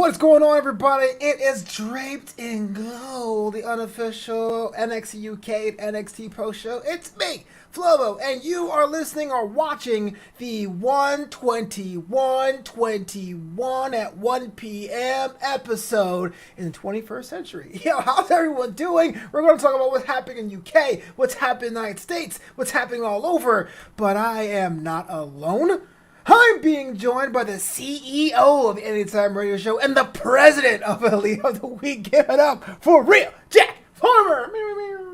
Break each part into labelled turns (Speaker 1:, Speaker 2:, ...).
Speaker 1: What's going on, everybody? It is Draped in Gold, the unofficial NXTUK and NXT Pro Show. It's me, Flobo, and you are listening or watching the 121 at 1 p.m. episode in the 21st century. Yo, how's everyone doing? We're going to talk about what's happening in UK, what's happening in the United States, what's happening all over, but I am not alone. I'm being joined by the CEO of Anytime Radio Show and the president of Elite of the Week. Give it up for real, Jack Farmer.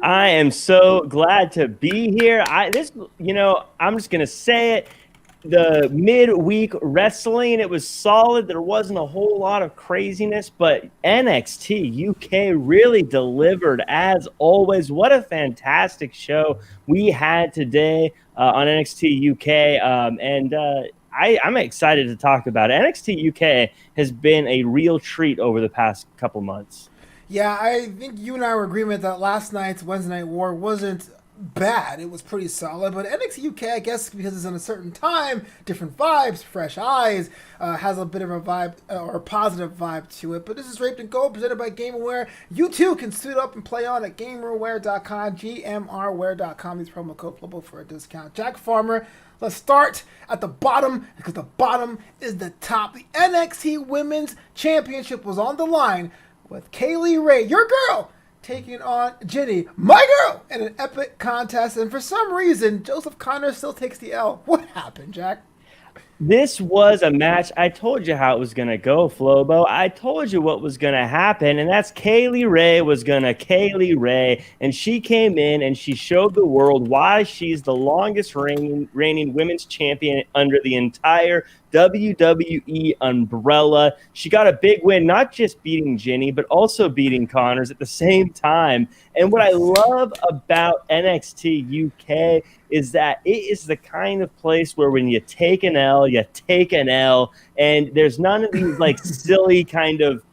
Speaker 2: I am so glad to be here. I'm just gonna say it. The midweek wrestling, it was solid. There wasn't a whole lot of craziness, but NXT UK really delivered as always. What a fantastic show we had today on NXT UK, I'm excited to talk about it. NXT UK has been a real treat over the past couple months.
Speaker 1: Yeah, I think you and I were in agreement that last night's Wednesday Night War wasn't bad. It was pretty solid, but NXT UK, I guess because it's in a certain time, different vibes, fresh eyes, has a bit of a vibe or a positive vibe to it. But this is Draped in Gold, presented by GamerWare. You too can suit up and play on at GamerWare.com, GMRware.com. Use promo code Flobo for a discount. Jack Farmer. Let's start at the bottom, because the bottom is the top. The NXT Women's Championship was on the line with Kaylee Ray, your girl, taking on Jenny, my girl, in an epic contest. And for some reason, Joseph Connor still takes the L. What happened, Jack?
Speaker 2: This was a match. I told you how it was going to go, Flobo. I told you what was going to happen, and that's Kaylee Ray was going to Kaylee Ray, and she came in and she showed the world why she's the longest reigning women's champion under the entire WWE umbrella. She got a big win, not just beating Ginny, but also beating Connors at the same time. And what I love about NXT UK is that it is the kind of place where when you take an L, you take an L, and there's none of these like silly kind of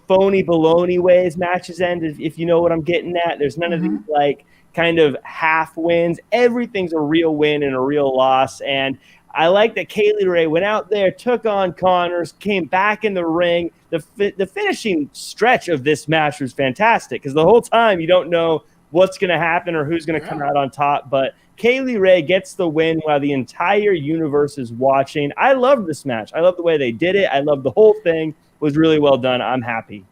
Speaker 2: phony baloney ways matches end, if you know what I'm getting at. There's none of these like kind of half wins. Everything's a real win and a real loss. And I like that Kaylee Ray went out there, took on Connors, came back in the ring. The finishing stretch of this match was fantastic because the whole time you don't know what's going to happen or who's going to come out on top. But Kaylee Ray gets the win while the entire universe is watching. I love this match. I love the way they did it. I love the whole thing. It was really well done. I'm happy.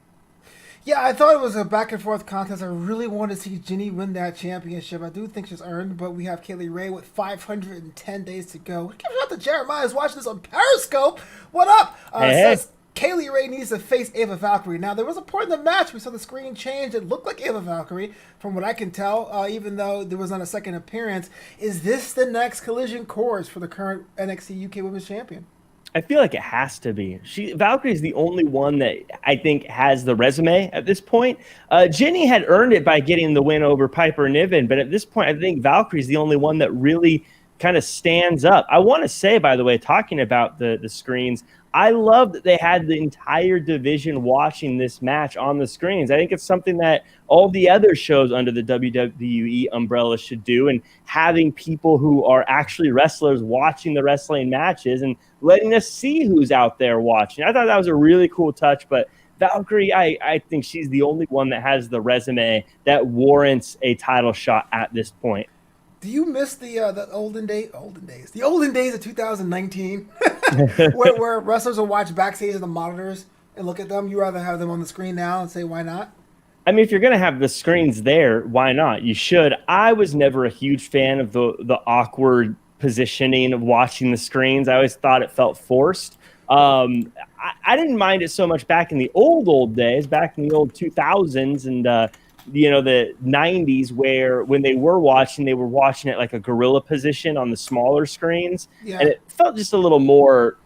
Speaker 1: Yeah, I thought it was a back-and-forth contest. I really wanted to see Ginny win that championship. I do think she's earned, but we have Kaylee Ray with 510 days to go. Give it out to Jeremiah who's watching this on Periscope. What up? Says Kaylee Ray needs to face Ava Valkyrie. Now, there was a point in the match we saw the screen change. It looked like Ava Valkyrie, from what I can tell, even though there was not a second appearance. Is this the next collision course for the current NXT UK Women's Champion?
Speaker 2: I feel like it has to be. Valkyrie is the only one that I think has the resume at this point. Ginny had earned it by getting the win over Piper Niven, but at this point, I think Valkyrie is the only one that really kind of stands up. I want to say, by the way, talking about the screens, I love that they had the entire division watching this match on the screens. I think it's something that all the other shows under the WWE umbrella should do, and having people who are actually wrestlers watching the wrestling matches and letting us see who's out there watching. I thought that was a really cool touch, but Valkyrie, I think she's the only one that has the resume that warrants a title shot at this point.
Speaker 1: Do you miss the olden days of 2019, where wrestlers will watch backstage of the monitors and look at them? You rather have them on the screen now and say, why not?
Speaker 2: I mean, if you're going to have the screens there, why not? You should. I was never a huge fan of the awkward positioning of watching the screens. I always thought it felt forced. I didn't mind it so much back in the old days, back in the old 2000s and the 90s, where when they were watching it like a gorilla position on the smaller screens. Yeah. And it felt just a little more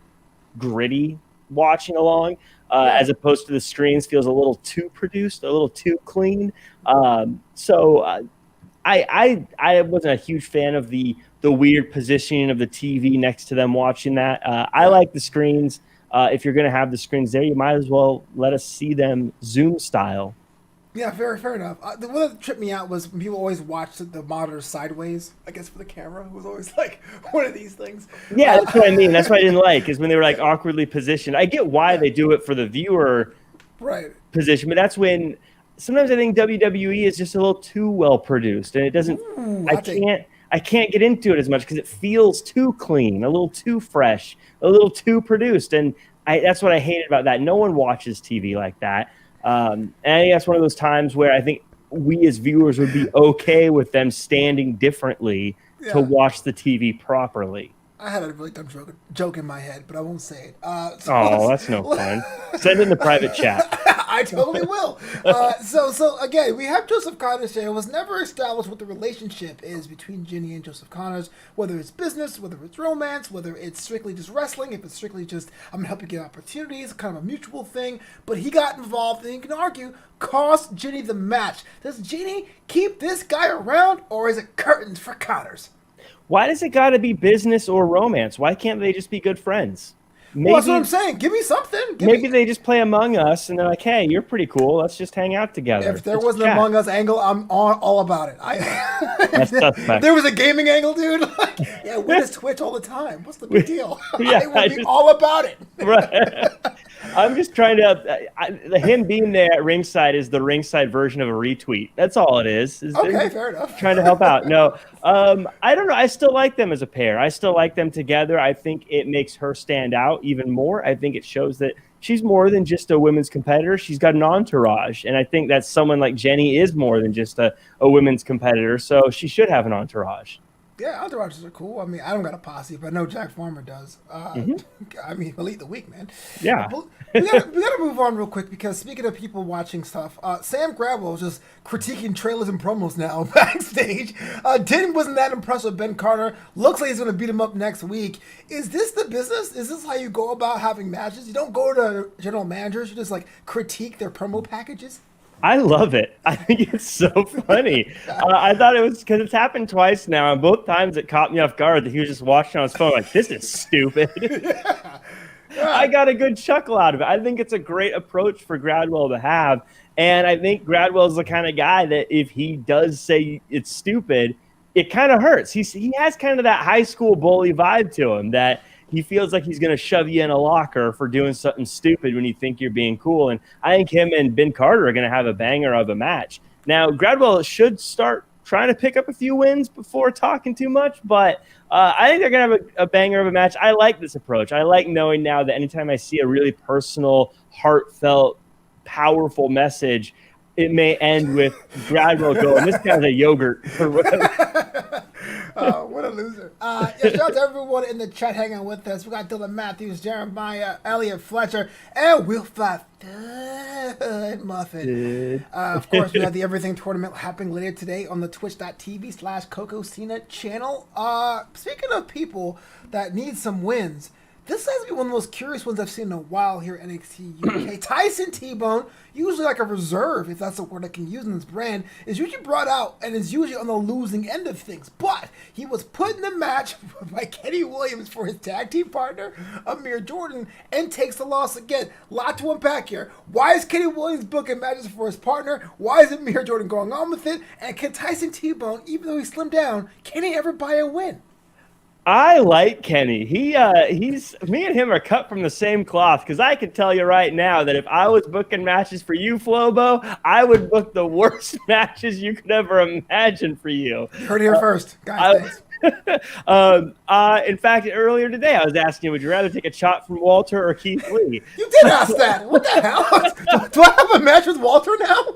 Speaker 2: gritty watching along, as opposed to the screens feels a little too produced, a little too clean. So I wasn't a huge fan of the weird positioning of the TV next to them watching that. I like the screens. If you're going to have the screens there, you might as well let us see them Zoom style.
Speaker 1: Yeah, fair enough. The one that tripped me out was when people always watched the monitor sideways, I guess, for the camera. It was always like one of these things.
Speaker 2: Yeah, that's what I mean. That's what I didn't like, is when they were like awkwardly positioned. I get why they do it for the viewer position, but that's when sometimes I think WWE is just a little too well produced, and it doesn't. I can't get into it as much because it feels too clean, a little too fresh, a little too produced, and that's what I hated about that. No one watches TV like that. And I think that's one of those times where I think we as viewers would be okay with them standing differently to watch the TV properly.
Speaker 1: I had a really dumb joke in my head, but I won't say it.
Speaker 2: That's no fun. Send it in the private chat.
Speaker 1: I totally will. So again, we have Joseph Connors here. It was never established what the relationship is between Ginny and Joseph Connors, whether it's business, whether it's romance, whether it's strictly just wrestling, if it's strictly just, I'm going to help you get opportunities, kind of a mutual thing. But he got involved, and you can argue, cost Ginny the match. Does Ginny keep this guy around, or is it curtains for Connors?
Speaker 2: Why does it got to be business or romance? Why can't they just be good friends?
Speaker 1: Well, that's what I'm saying. Give me something.
Speaker 2: Maybe they just play Among Us, and they're like, hey, you're pretty cool. Let's just hang out together.
Speaker 1: If there was an Among Us angle, I'm all about it. If there was a gaming angle, dude, we just Twitch all the time. What's the big deal? I would be all about it.
Speaker 2: Right. I'm just trying to him being there at ringside is the ringside version of a retweet. That's all it is.
Speaker 1: Okay, fair enough.
Speaker 2: Trying to help out. No, I don't know. I still like them as a pair. I still like them together. I think it makes her stand out even more. I think it shows that she's more than just a women's competitor. She's got an entourage. And I think that someone like Jenny is more than just a women's competitor. So she should have an entourage.
Speaker 1: Yeah, entourages are cool. I mean, I don't got a posse, but I know Jack Farmer does. I mean, he'll eat the week, man.
Speaker 2: Yeah.
Speaker 1: We gotta move on real quick, because speaking of people watching stuff, Sam Gradwell is just critiquing trailers and promos now backstage. Wasn't that impressed with Ben Carter. Looks like he's going to beat him up next week. Is this the business? Is this how you go about having matches? You don't go to general managers. You just like critique their promo packages?
Speaker 2: I love it. I think it's so funny. I thought it was because it's happened twice now, and both times it caught me off guard that he was just watching on his phone like, this is stupid. I got a good chuckle out of it. I think it's a great approach for Gradwell to have, and I think Gradwell's the kind of guy that if he does say it's stupid, it kind of hurts. He has kind of that high school bully vibe to him that he feels like he's going to shove you in a locker for doing something stupid when you think you're being cool. And I think him and Ben Carter are going to have a banger of a match. Now, Gradwell should start trying to pick up a few wins before talking too much, but I think they're going to have a banger of a match. I like this approach. I like knowing now that anytime I see a really personal, heartfelt, powerful message, it may end with Gradwell going, this guy's a yogurt. Or whatever.
Speaker 1: What a loser. Shout out to everyone in the chat hanging with us. We got Dylan Matthews, Jeremiah, Elliot Fletcher, and Will Five Muffin. Of course, we have the Everything Tournament happening later today on the twitch.tv/CocoCena channel. Speaking of people that need some wins, this has to be one of the most curious ones I've seen in a while here at NXT UK. Tyson T-Bone, usually like a reserve, if that's the word I can use in this brand, is usually brought out and is usually on the losing end of things. But he was put in the match by Kenny Williams for his tag team partner, Amir Jordan, and takes the loss again. Lot to unpack here. Why is Kenny Williams booking matches for his partner? Why is Amir Jordan going on with it? And can Tyson T-Bone, even though he slimmed down, can he ever buy a win?
Speaker 2: I like Kenny. He's me and him are cut from the same cloth, because I can tell you right now that if I was booking matches for you, Flobo, I would book the worst matches you could ever imagine for you.
Speaker 1: You heard it here first, guys. Thanks.
Speaker 2: In fact, earlier today, I was asking you, would you rather take a shot from Walter or Keith Lee?
Speaker 1: You did ask that. What the hell? Do I have a match with Walter now?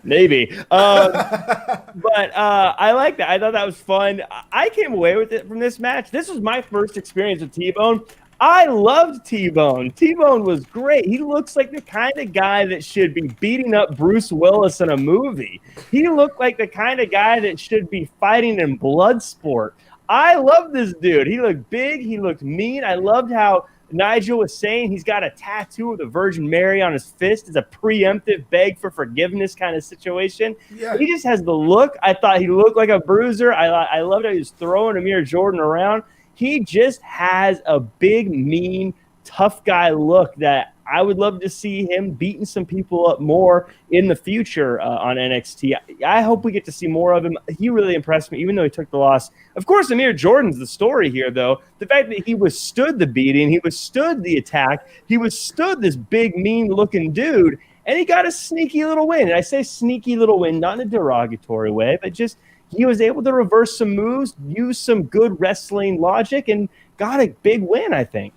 Speaker 2: Maybe. But I like that. I thought that was fun. I came away with it from this match. This was my first experience with T-Bone. I loved T-Bone. T-Bone was great. He looks like the kind of guy that should be beating up Bruce Willis in a movie. He looked like the kind of guy that should be fighting in Bloodsport. I love this dude. He looked big. He looked mean. I loved how Nigel was saying he's got a tattoo of the Virgin Mary on his fist. It's a preemptive beg for forgiveness kind of situation. Yeah. He just has the look. I thought he looked like a bruiser. I loved how he was throwing Amir Jordan around. He just has a big, mean, tough guy look that I would love to see him beating some people up more in the future on NXT. I hope we get to see more of him. He really impressed me, even though he took the loss. Of course, Amir Jordan's the story here, though. The fact that he withstood the beating, he withstood the attack, he withstood this big, mean-looking dude, and he got a sneaky little win. And I say sneaky little win, not in a derogatory way, but just he was able to reverse some moves, use some good wrestling logic, and got a big win, I think.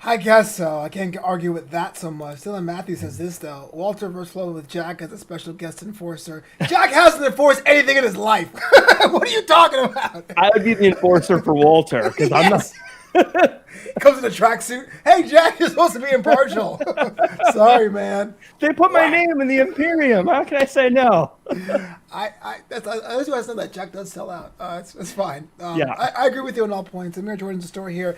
Speaker 1: I guess so. I can't argue with that so much. Dylan Matthews says this, though. Walter versus Flobo with Jack as a special guest enforcer. Jack hasn't enforced anything in his life. What are you talking about?
Speaker 2: I would be the enforcer for Walter, because I'm not...
Speaker 1: Comes in a tracksuit. Hey, Jack, you're supposed to be impartial. Sorry, man.
Speaker 2: They put my name in the Imperium. How can I say no?
Speaker 1: That's why I said that Jack does sell out. It's fine.
Speaker 2: Yeah.
Speaker 1: I agree with you on all points. Amir Jordan's story here.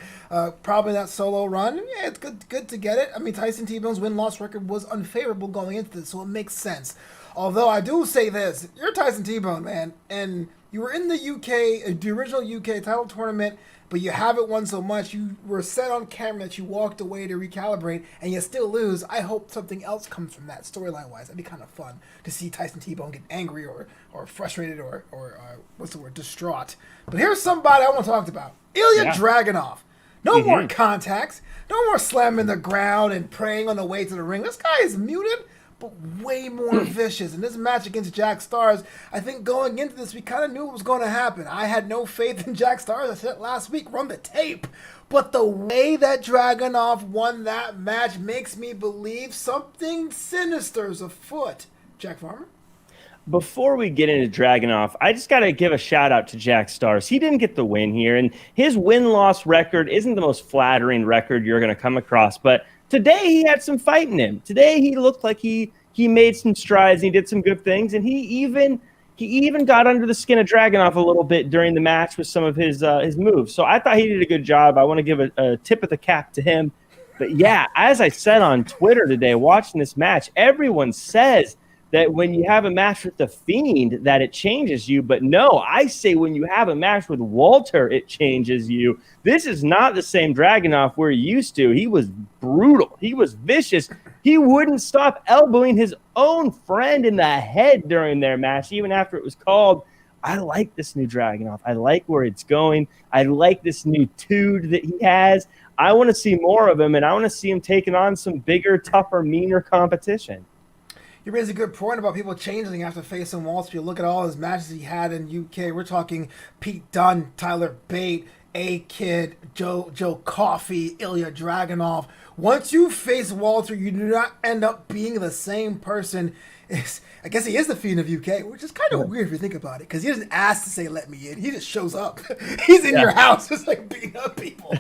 Speaker 1: Probably that solo run. Yeah, it's good to get it. I mean, Tyson T-Bone's win-loss record was unfavorable going into this, so it makes sense. Although I do say this, you're Tyson T-Bone, man, and you were in the UK, the original UK title tournament, but you haven't won so much. You were set on camera that you walked away to recalibrate, and you still lose. I hope something else comes from that storyline-wise. That'd be kind of fun to see Tyson T-Bone get angry or frustrated or what's the word, distraught. But here's somebody I want to talk about. Ilya Dragunov. No more contacts. No more slamming the ground and praying on the way to the ring. This guy is muted, but way more vicious. In this match against Jack Stars, I think going into this, we kind of knew what was going to happen. I had no faith in Jack Stars. I said it last week, run the tape. But the way that Dragunov won that match makes me believe something sinister is afoot. Jack Farmer?
Speaker 2: Before we get into Dragunov, I just got to give a shout out to Jack Stars. He didn't get the win here, and his win-loss record isn't the most flattering record you're going to come across, but today he had some fight in him. Today he looked like he made some strides and he did some good things, and he even got under the skin of Dragunov a little bit during the match with some of his moves. So I thought he did a good job. I want to give a tip of the cap to him. But yeah, as I said on Twitter today, watching this match, everyone says that when you have a match with the Fiend that it changes you. But no, I say when you have a match with Walter, it changes you. This is not the same Dragunov we're used to. He was brutal. He was vicious. He wouldn't stop elbowing his own friend in the head during their match, even after it was called. I like this new Dragunov. I like where it's going. I like this new tude that he has. I want to see more of him, and I want to see him taking on some bigger, tougher, meaner competition.
Speaker 1: You raise a good point about people changing after facing Walsh. If you look at all his matches he had in UK, we're talking Pete Dunne, Tyler Bate, A-Kid, Joe Coffey, Ilya Dragunov. Once you face Walter, you do not end up being the same person. I guess he is the Fiend of UK, which is kind of weird if you think about it, because he doesn't ask to say "let me in." He just shows up. He's in your house, just like beating up people.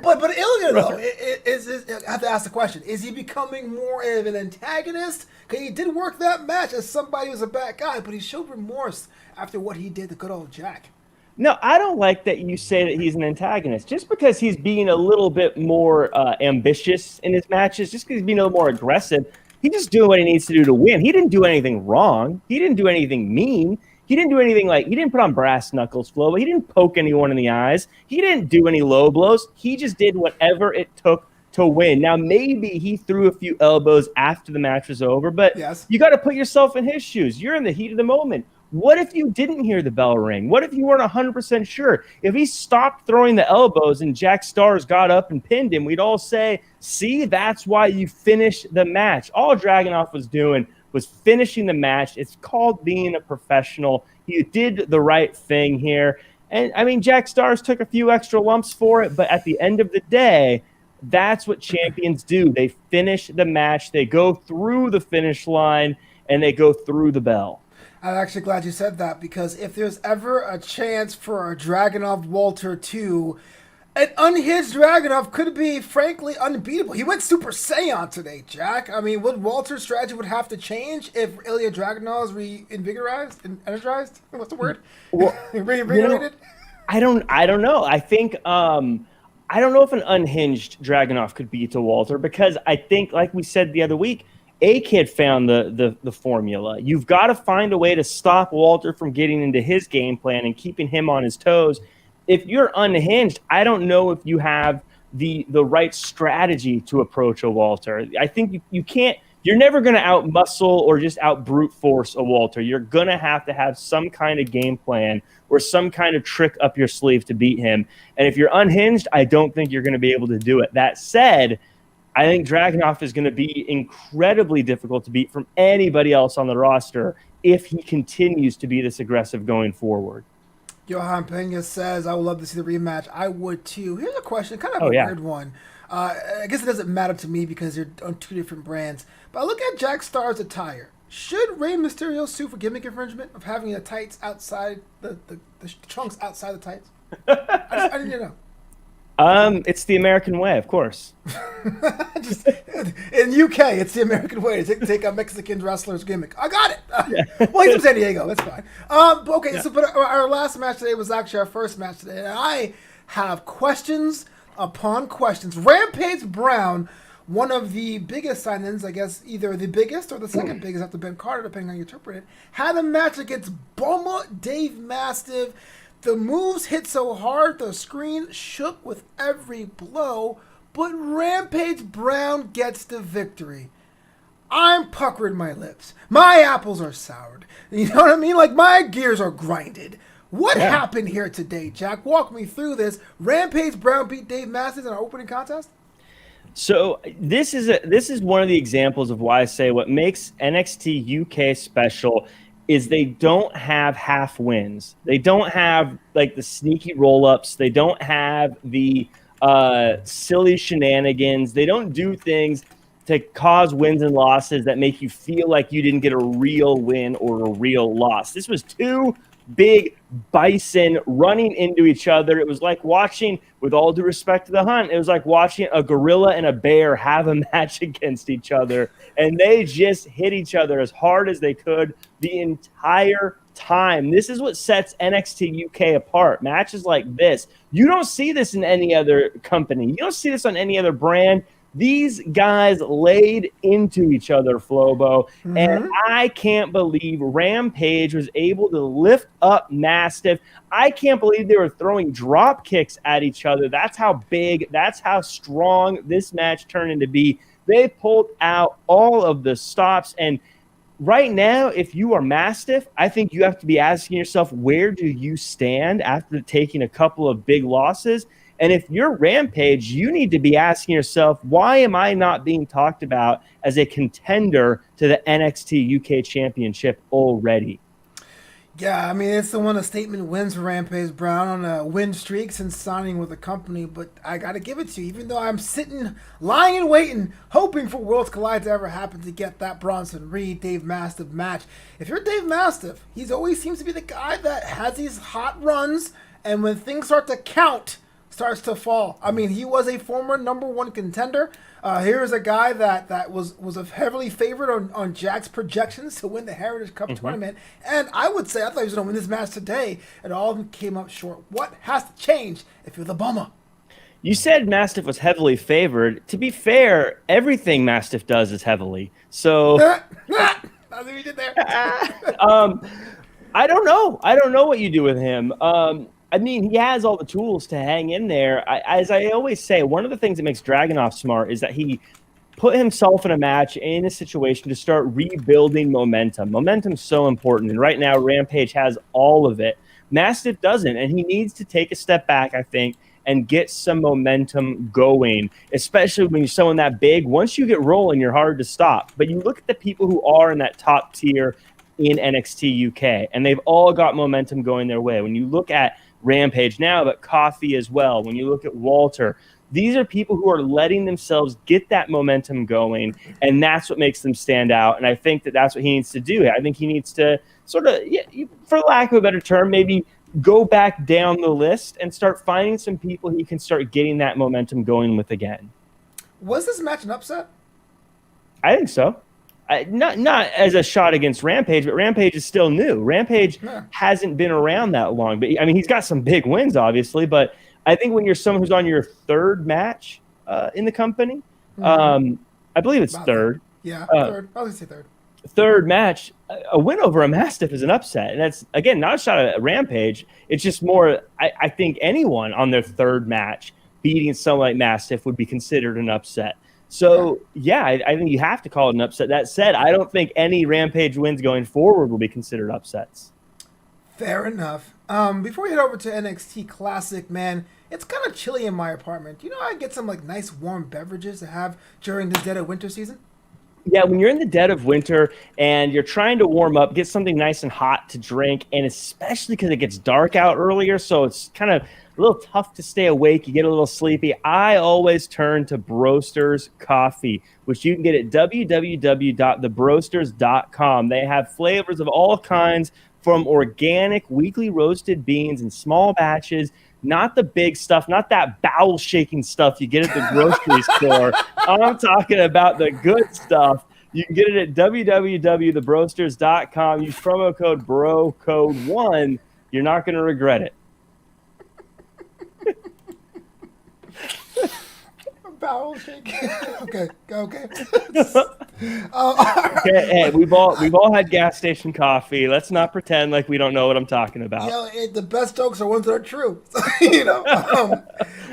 Speaker 1: but Ilya though, I have to ask the question: is he becoming more of an antagonist? Because he did work that match as somebody who was a bad guy, but he showed remorse after what he did to good old Jack.
Speaker 2: No, I don't like that you say that he's an antagonist. Just because he's being a little bit more ambitious in his matches, just because he's being a little more aggressive, he's just doing what he needs to do to win. He didn't do anything wrong. He didn't do anything mean. He didn't do anything he didn't put on brass knuckles, Flo. He didn't poke anyone in the eyes. He didn't do any low blows. He just did whatever it took to win. Now, maybe he threw a few elbows after the match was over, but you got to put yourself in his shoes. You're in the heat of the moment. What if you didn't hear the bell ring? What if you weren't 100% sure? If he stopped throwing the elbows and Jack Stars got up and pinned him, we'd all say, see, that's why you finished the match. All Dragunov was doing was finishing the match. It's called being a professional. He did the right thing here. And, I mean, Jack Stars took a few extra lumps for it, but at the end of the day, that's what champions do. They finish the match. They go through the finish line, and they go through the bell.
Speaker 1: I'm actually glad you said that, because if there's ever a chance for a Dragunov Walter 2, an unhinged Dragunov could be, frankly, unbeatable. He went Super Saiyan today, Jack. I mean, would Walter's strategy would have to change if Ilya Dragunov is reinvigorized and energized? What's the word?
Speaker 2: Well,
Speaker 1: reinvigorated?
Speaker 2: I don't know. I think I don't know if an unhinged Dragunov could beat to Walter, because I think, like we said the other week, A-Kid found the formula. You've got to find a way to stop Walter from getting into his game plan and keeping him on his toes. If you're unhinged, I don't know if you have the right strategy to approach a Walter. I think you can't. You're never going to out muscle or just out brute force a Walter. You're going to have some kind of game plan or some kind of trick up your sleeve to beat him. And if you're unhinged, I don't think you're going to be able to do it. That said, I think Dragunov is going to be incredibly difficult to beat from anybody else on the roster if he continues to be this aggressive going forward.
Speaker 1: Johan Pena says, I would love to see the rematch. I would too. Here's a question, kind of a weird one. I guess it doesn't matter to me because they're on two different brands. But I look at Jack Starr's attire. Should Rey Mysterio sue for gimmick infringement of having the tights outside, the trunks outside the tights? I didn't know.
Speaker 2: It's the American way, of course.
Speaker 1: Just, in UK, it's the American way to take a Mexican wrestler's gimmick. I got it. Well, he's from San Diego. That's fine. But our last match today was actually our first match today, and I have questions upon questions. Rampage Brown, one of the biggest sign-ins, I guess, either the biggest or the second biggest after Ben Carter, depending on how you interpret it, had a match against Boma Dave Mastiff. The moves hit so hard, the screen shook with every blow, but Rampage Brown gets the victory. I'm puckering my lips. My apples are soured. You know what I mean? Like, my gears are grinded. What happened here today, Jack? Walk me through this. Rampage Brown beat Dave Mastiff in our opening contest?
Speaker 2: So this is one of the examples of why I say what makes NXT UK special is they don't have half wins. They don't have like the sneaky roll-ups. They don't have the silly shenanigans. They don't do things to cause wins and losses that make you feel like you didn't get a real win or a real loss. This was two big bison running into each other. It was like watching, with all due respect to the Hunt, it was like watching a gorilla and a bear have a match against each other, and they just hit each other as hard as they could the entire time. This is what sets NXT UK apart. Matches like this, you don't see this in any other company. You don't see this on any other brand. These guys laid into each other, Flobo, and I can't believe Rampage was able to lift up Mastiff. I can't believe they were throwing drop kicks at each other. That's how big, that's how strong this match turned into be. They pulled out all of the stops, and right now, if you are Mastiff, I think you have to be asking yourself, where do you stand after taking a couple of big losses? And if you're Rampage, you need to be asking yourself, why am I not being talked about as a contender to the NXT UK Championship already?
Speaker 1: Yeah, I mean, it's the one of statement wins for Rampage Brown on a win streak since signing with the company, but I got to give it to you. Even though I'm sitting, lying and waiting, hoping for Worlds Collide to ever happen to get that Bronson Reed, Dave Mastiff match. If you're Dave Mastiff, he's always seems to be the guy that has these hot runs, and when things start to count, starts to fall. I mean, he was a former #1 contender. Here's a guy that was a heavily favored on Jack's projections to win the Heritage Cup tournament. And I would say, I thought he was going to win this match today, and all of them came up short. What has to change if you're the Bummer?
Speaker 2: You said Mastiff was heavily favored. To be fair, everything Mastiff does is heavily. So
Speaker 1: That's what you did there.
Speaker 2: I don't know. I don't know what you do with him. I mean, he has all the tools to hang in there. As I always say, one of the things that makes Dragunov smart is that he put himself in a match, in a situation to start rebuilding momentum. Momentum's so important, and right now Rampage has all of it. Mastiff doesn't, and he needs to take a step back, I think, and get some momentum going, especially when you're someone that big. Once you get rolling, you're hard to stop. But you look at the people who are in that top tier in NXT UK, and they've all got momentum going their way. When you look at Rampage now, but Coffee as well. When you look at Walter, these are people who are letting themselves get that momentum going, and that's what makes them stand out. And I think that that's what he needs to do. I think he needs to sort of, for lack of a better term, maybe go back down the list and start finding some people he can start getting that momentum going with again.
Speaker 1: Was this match an upset?
Speaker 2: I think so. Not as a shot against Rampage, but Rampage is still new. Rampage hasn't been around that long. But I mean, he's got some big wins, obviously. But I think when you're someone who's on your third match in the company, I believe it's third.
Speaker 1: Yeah, third. I was say third.
Speaker 2: Third match, a win over a Mastiff is an upset. And that's, again, not a shot at Rampage. It's just more, I think anyone on their third match beating someone like Mastiff would be considered an upset. So, yeah, I think you have to call it an upset. That said, I don't think any Rampage wins going forward will be considered upsets.
Speaker 1: Fair enough. Before we head over to NXT Classic, man, it's kind of chilly in my apartment. You know, I get some like nice warm beverages to have during this dead of winter season.
Speaker 2: Yeah, when you're in the dead of winter and you're trying to warm up, get something nice and hot to drink, and especially because it gets dark out earlier, so it's kind of a little tough to stay awake. You get a little sleepy. I always turn to Broasters Coffee, which you can get at www.thebroasters.com. They have flavors of all kinds, from organic weekly roasted beans in small batches, not the big stuff, not that bowel-shaking stuff you get at the grocery store. I'm talking about the good stuff. You can get it at www.thebroasters.com. Use promo code BROCODE1. You're not going to regret it.
Speaker 1: Bowel shake. Okay.
Speaker 2: Hey, we've all had gas station coffee. Let's not pretend like we don't know what I'm talking about.
Speaker 1: The best jokes are ones that are true.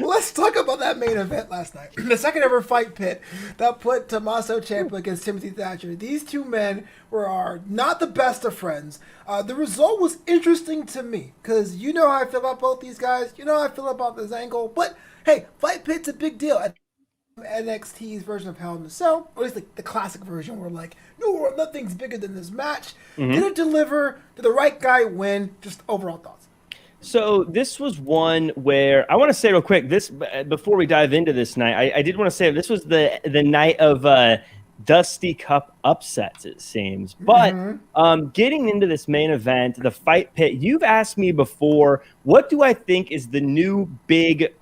Speaker 1: Let's talk about that main event last night. The second ever fight pit that put Tommaso Champa against Timothy Thatcher. These two men are not the best of friends. The result was interesting to me because you know how I feel about both these guys. You know how I feel about this angle. But hey, fight pit's a big deal. NXT's version of Hell in a Cell, or at least the classic version, where like, no, nothing's bigger than this match. Did it deliver? Did the right guy win? Just overall thoughts.
Speaker 2: So this was one where I want to say real quick, this before we dive into this night, I did want to say this was the night of Dusty Cup upsets, it seems. But getting into this main event, the fight pit, you've asked me before, what do I think is the new big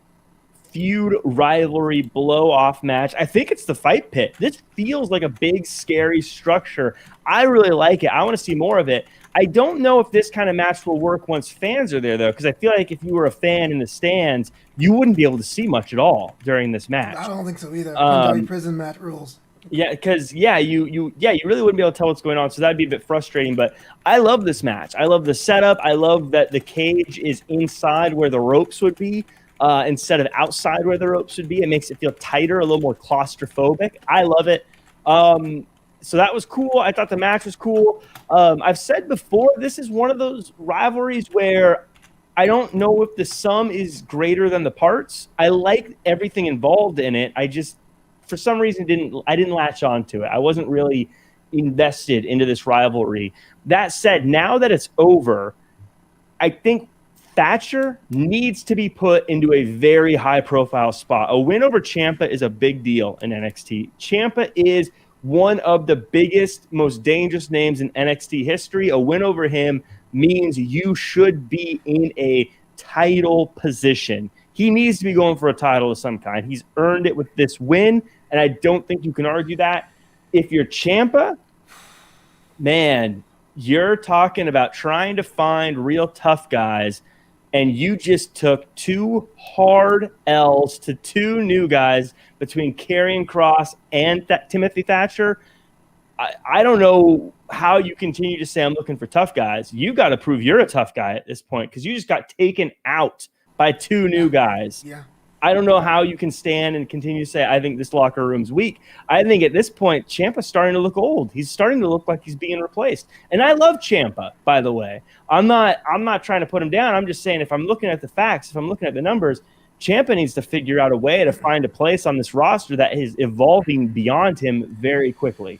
Speaker 2: feud rivalry blow-off match? I think it's the fight pit. This feels like a big, scary structure. I really like it. I want to see more of it. I don't know if this kind of match will work once fans are there, though, because I feel like if you were a fan in the stands, you wouldn't be able to see much at all during this match.
Speaker 1: I don't think so either. Punjabi prison match rules.
Speaker 2: Yeah, because you really wouldn't be able to tell what's going on, so that'd be a bit frustrating. But I love this match. I love the setup. I love that the cage is inside where the ropes would be. Instead of outside where the ropes should be. It makes it feel tighter, a little more claustrophobic. I love it. So that was cool. I thought the match was cool. I've said before, this is one of those rivalries where I don't know if the sum is greater than the parts. I like everything involved in it. I just, for some reason, didn't latch on to it. I wasn't really invested into this rivalry. That said, now that it's over, I think Thatcher needs to be put into a very high-profile spot. A win over Champa is a big deal in NXT. Champa is one of the biggest, most dangerous names in NXT history. A win over him means you should be in a title position. He needs to be going for a title of some kind. He's earned it with this win, and I don't think you can argue that. If you're Champa, man, you're talking about trying to find real tough guys, and you just took two hard L's to two new guys between Karrion Kross and Timothy Thatcher. I don't know how you continue to say I'm looking for tough guys. You got to prove you're a tough guy at this point because you just got taken out by two new guys.
Speaker 1: Yeah.
Speaker 2: I don't know how you can stand and continue to say, I think this locker room's weak. I think at this point, Ciampa's starting to look old. He's starting to look like he's being replaced. And I love Ciampa, by the way. I'm not trying to put him down. I'm just saying if I'm looking at the facts, if I'm looking at the numbers, Ciampa needs to figure out a way to find a place on this roster that is evolving beyond him very quickly.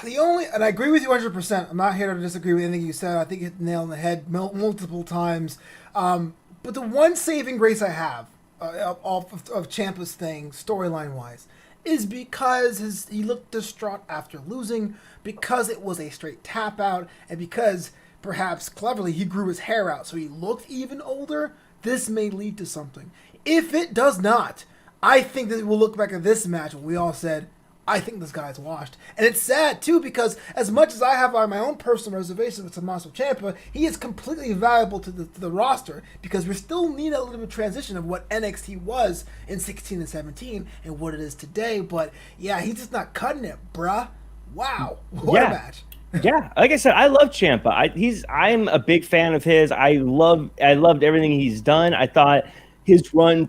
Speaker 1: And I agree with you 100%. I'm not here to disagree with anything you said. I think you hit the nail on the head multiple times. But the one saving grace I have of Ciampa's thing, storyline-wise, is because he looked distraught after losing, because it was a straight tap-out, and because, perhaps cleverly, he grew his hair out so he looked even older. This may lead to something. If it does not, I think that we'll look back at this match when we all said, I think this guy's washed. And it's sad, too, because as much as I have my own personal reservations with Tommaso Ciampa, he is completely valuable to the roster because we still need a little bit of transition of what NXT was in 16 and 17 and what it is today. But, yeah, he's just not cutting it, bruh. Wow. What a match.
Speaker 2: Yeah, like I said, I love Ciampa. I'm a big fan of his. I loved everything he's done. I thought his run,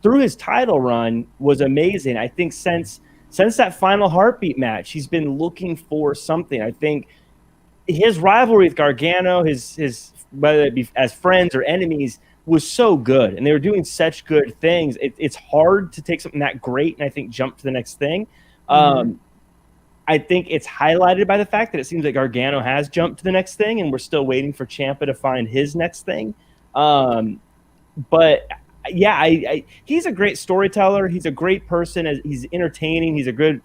Speaker 2: through his title run was amazing. I think since that final Heartbeat match, he's been looking for something. I think his rivalry with Gargano, his whether it be as friends or enemies, was so good, and they were doing such good things. It's hard to take something that great and I think jump to the next thing. I think it's highlighted by the fact that it seems like Gargano has jumped to the next thing, and we're still waiting for Champa to find his next thing. But yeah, he's a great storyteller. He's a great person. He's entertaining. He's a good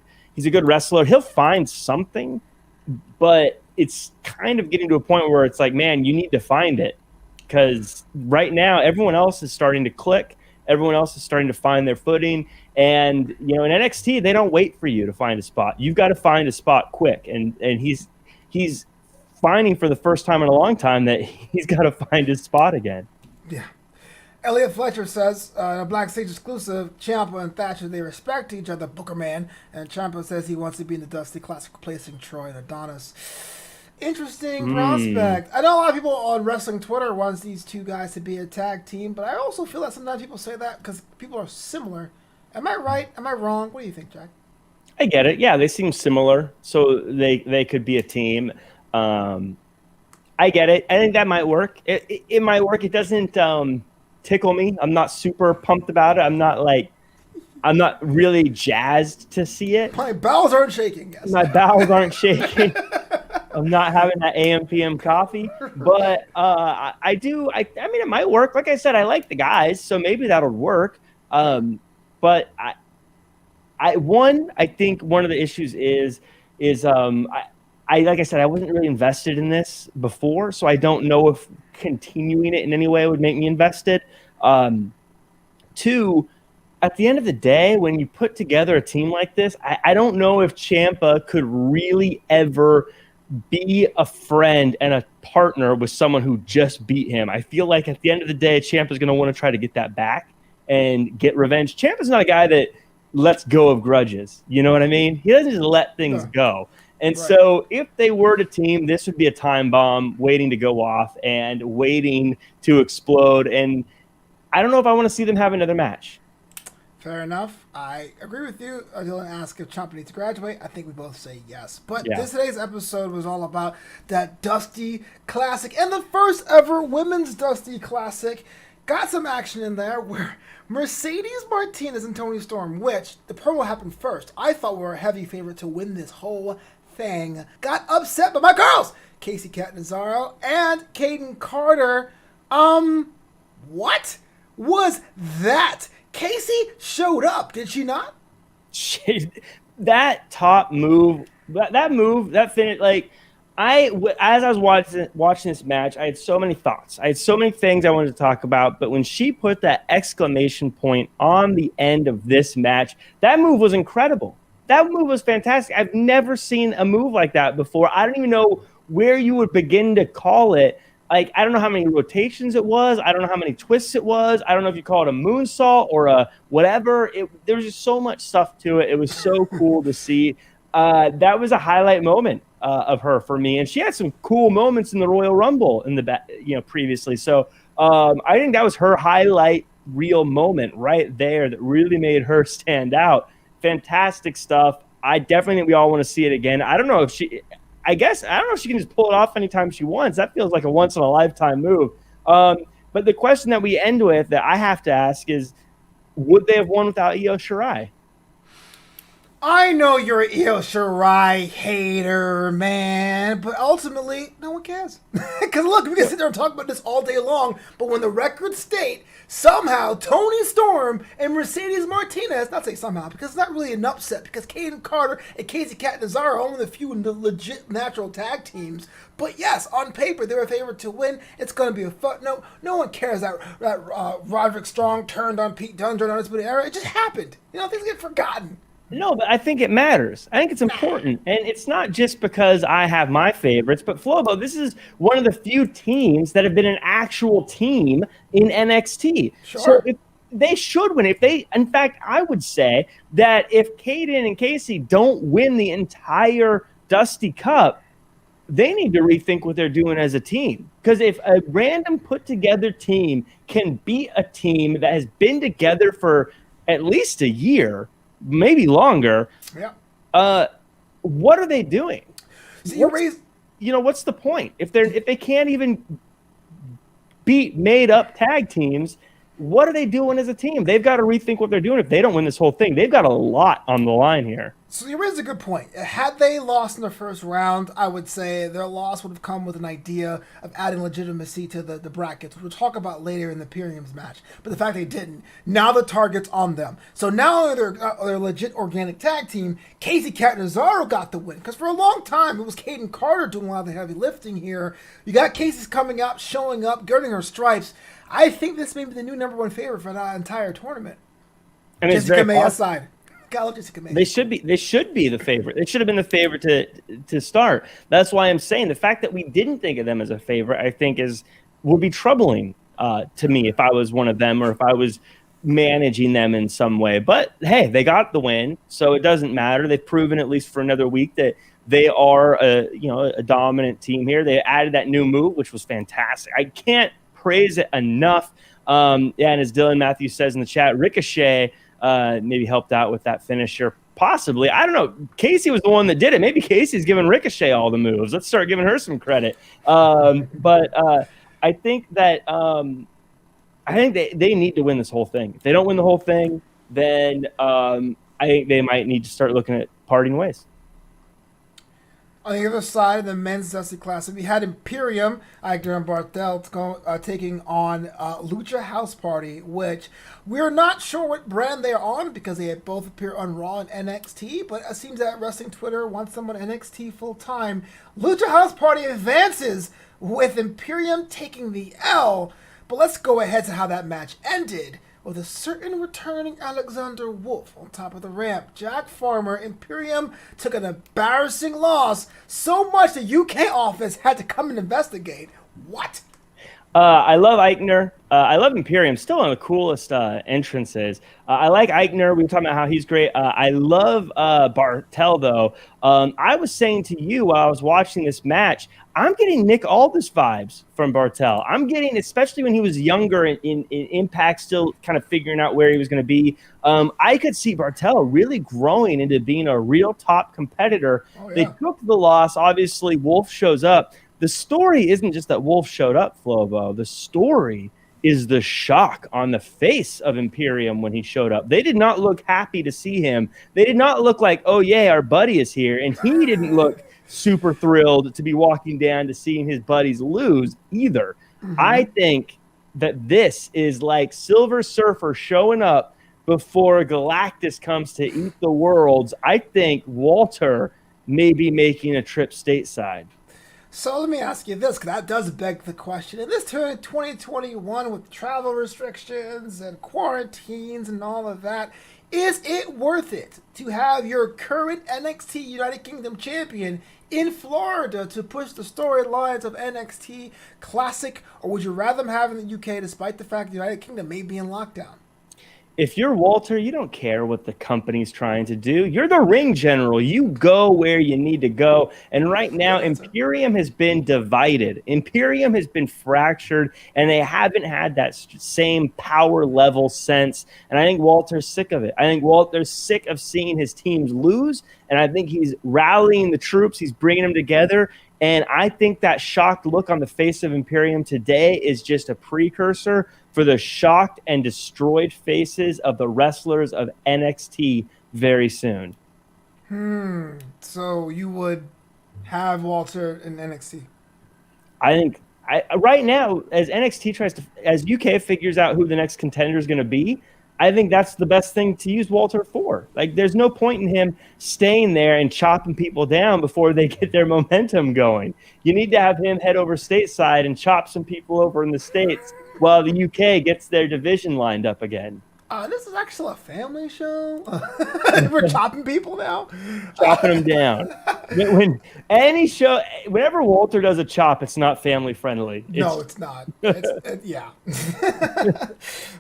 Speaker 2: wrestler. He'll find something, but it's kind of getting to a point where it's like, man, you need to find it, because right now everyone else is starting to click. Everyone else is starting to find their footing. And, in NXT, they don't wait for you to find a spot. You've got to find a spot quick. And he's finding for the first time in a long time that he's got to find his spot again.
Speaker 1: Yeah. Elliot Fletcher says, a Black Stage exclusive, Champa and Thatcher, they respect each other, Booker Man. And Champa says he wants to be in the Dusty Classic replacing Troy and Adonis. Interesting prospect. I know a lot of people on wrestling Twitter wants these two guys to be a tag team, but I also feel that sometimes people say that because people are similar. Am I right? Am I wrong? What do you think, Jack?
Speaker 2: I get it. Yeah, they seem similar, so they could be a team. I get it. I think that might work. It might work. It doesn't tickle me. I'm not super pumped about it. I'm not really jazzed to see it.
Speaker 1: My bowels aren't shaking. Yes.
Speaker 2: My bowels aren't shaking. I'm not having that AM PM coffee, but I do. I mean, it might work. Like I said, I like the guys, so maybe that'll work. But I think one of the issues is like I said, I wasn't really invested in this before, so I don't know if continuing it in any way would make me invested. Two, at the end of the day, when you put together a team like this, I don't know if Champa could really ever be a friend and a partner with someone who just beat him. I feel like at the end of the day, Ciampa's going to want to try to get that back and get revenge. Ciampa's not a guy that lets go of grudges. You know what I mean? He doesn't just let things go. And so if they were to team, this would be a time bomb waiting to go off and waiting to explode. And I don't know if I want to see them have another match.
Speaker 1: Fair enough. I agree with you. Dylan asked if Champa needs to graduate. I think we both say yes. But today's episode was all about that Dusty Classic and the first ever Women's Dusty Classic. Got some action in there where Mercedes Martinez and Toni Storm, which the promo happened first, I thought were a heavy favorite to win this whole thing, got upset by my girls, Casey Catanzaro and Caden Carter. What was that? Casey showed up, did she not?
Speaker 2: That top move, that finish, like, as I was watching this match, I had so many thoughts. I had so many things I wanted to talk about, but when she put that exclamation point on the end of this match, that move was incredible. That move was fantastic. I've never seen a move like that before. I don't even know where you would begin to call it. Like, I don't know how many rotations it was. I don't know how many twists it was. I don't know if you call it a moonsault or a whatever. There was just so much stuff to it. It was so cool to see. That was a highlight moment of her for me. And she had some cool moments in the Royal Rumble in the previously. So I think that was her highlight reel moment right there that really made her stand out. Fantastic stuff. I definitely think we all want to see it again. I don't know if she can just pull it off anytime she wants. That feels like a once in a lifetime move. But the question that we end with that I have to ask is, would they have won without Io Shirai?
Speaker 1: I know you're an Io Shirai hater, man, but ultimately, no one cares. Because look, we can sit there and talk about this all day long, but when the records state, somehow Toni Storm and Mercedes Martinez, not say somehow, because it's not really an upset, because Caden Carter and Casey Catanzaro are only the few in the legit natural tag teams. But yes, on paper, they're a favorite to win. It's going to be a footnote. No one cares that Roderick Strong turned on Pete Dunne during Undisputed Era. It just happened. Things get forgotten.
Speaker 2: No, but I think it matters. I think it's important. And it's not just because I have my favorites, but Flobo, this is one of the few teams that have been an actual team in NXT.
Speaker 1: Sure.
Speaker 2: So if they should win. In fact, I would say that if Kaden and Casey don't win the entire Dusty Cup, they need to rethink what they're doing as a team. Because if a random put together team can beat a team that has been together for at least a year, maybe longer, what are they doing?
Speaker 1: So
Speaker 2: what's the point? If they can't even beat made up tag teams, what are they doing as a team? They've got to rethink what they're doing if they don't win this whole thing. They've got a lot on the line here.
Speaker 1: So you raise a good point. Had they lost in the first round, I would say their loss would have come with an idea of adding legitimacy to the brackets, which we'll talk about later in the Imperium's match. But the fact they didn't, now the target's on them. So now they're a legit organic tag team. Casey Catanzaro got the win, because for a long time it was Kaden Carter doing a lot of the heavy lifting here. You got Casey's coming out, showing up, girding her stripes. I think this may be the new number one favorite for that entire tournament.
Speaker 2: And
Speaker 1: Jessica May aside.
Speaker 2: They should be the favorite. They should have been the favorite to start. That's why I'm saying the fact that we didn't think of them as a favorite, I think would be troubling to me if I was one of them or if I was managing them in some way. But hey, they got the win, so it doesn't matter. They've proven at least for another week that they are a dominant team here. They added that new move, which was fantastic. I can't praise it enough. And as Dylan Matthews says in the chat, Ricochet maybe helped out with that finisher. Possibly. I don't know. Casey was the one that did it. Maybe Casey's giving Ricochet all the moves. Let's start giving her some credit. But I think that they need to win this whole thing. If they don't win the whole thing, then I think they might need to start looking at parting ways.
Speaker 1: On the other side of the men's Dusty Classic, we had Imperium, Aichner and Barthel taking on Lucha House Party, which we're not sure what brand they're on because they both appear on Raw and NXT, but it seems that Wrestling Twitter wants them on NXT full-time. Lucha House Party advances with Imperium taking the L, but let's go ahead to how that match ended. With a certain returning Alexander Wolf on top of the ramp. Jack Farmer, Imperium took an embarrassing loss, so much the UK office had to come and investigate. What?
Speaker 2: I love Aichner. I love Imperium. Still one of the coolest entrances. I like Aichner. We were talking about how he's great. I love Barthel, though. I was saying to you while I was watching this match, I'm getting Nick Aldis vibes from Barthel. I'm getting, especially when he was younger in Impact, still kind of figuring out where he was going to be. I could see Barthel really growing into being a real top competitor. Oh, yeah. They took the loss. Obviously, Wolf shows up. The story isn't just that Wolf showed up, Flobo. The story is the shock on the face of Imperium when he showed up. They did not look happy to see him. They did not look like, oh, yeah, our buddy is here. And he didn't look super thrilled to be walking down to seeing his buddies lose either. Mm-hmm. I think that this is like Silver Surfer showing up before Galactus comes to eat the worlds. I think Walter may be making a trip stateside.
Speaker 1: So let me ask you this, because that does beg the question. In this turn in 2021 with travel restrictions and quarantines and all of that, is it worth it to have your current NXT United Kingdom champion in Florida to push the storylines of NXT Classic, or would you rather him have in the UK despite the fact the United Kingdom may be in lockdown?
Speaker 2: If you're Walter, you don't care what the company's trying to do. You're the ring general. You go where you need to go. And right now, Imperium has been divided. Imperium has been fractured, and they haven't had that same power level sense. And I think Walter's sick of it. I think Walter's sick of seeing his teams lose, and I think he's rallying the troops. He's bringing them together. And I think that shocked look on the face of Imperium today is just a precursor for the shocked and destroyed faces of the wrestlers of NXT very soon.
Speaker 1: So you would have Walter in NXT?
Speaker 2: I think right now, as NXT as UK figures out who the next contender is going to be, I think that's the best thing to use Walter for. Like, there's no point in him staying there and chopping people down before they get their momentum going. You need to have him head over stateside and chop some people over in the States while the UK gets their division lined up again.
Speaker 1: This is actually a family show. We're chopping people now.
Speaker 2: Chopping them down. When any show, whenever Walter does a chop, it's not family friendly.
Speaker 1: No, it's not. Yeah.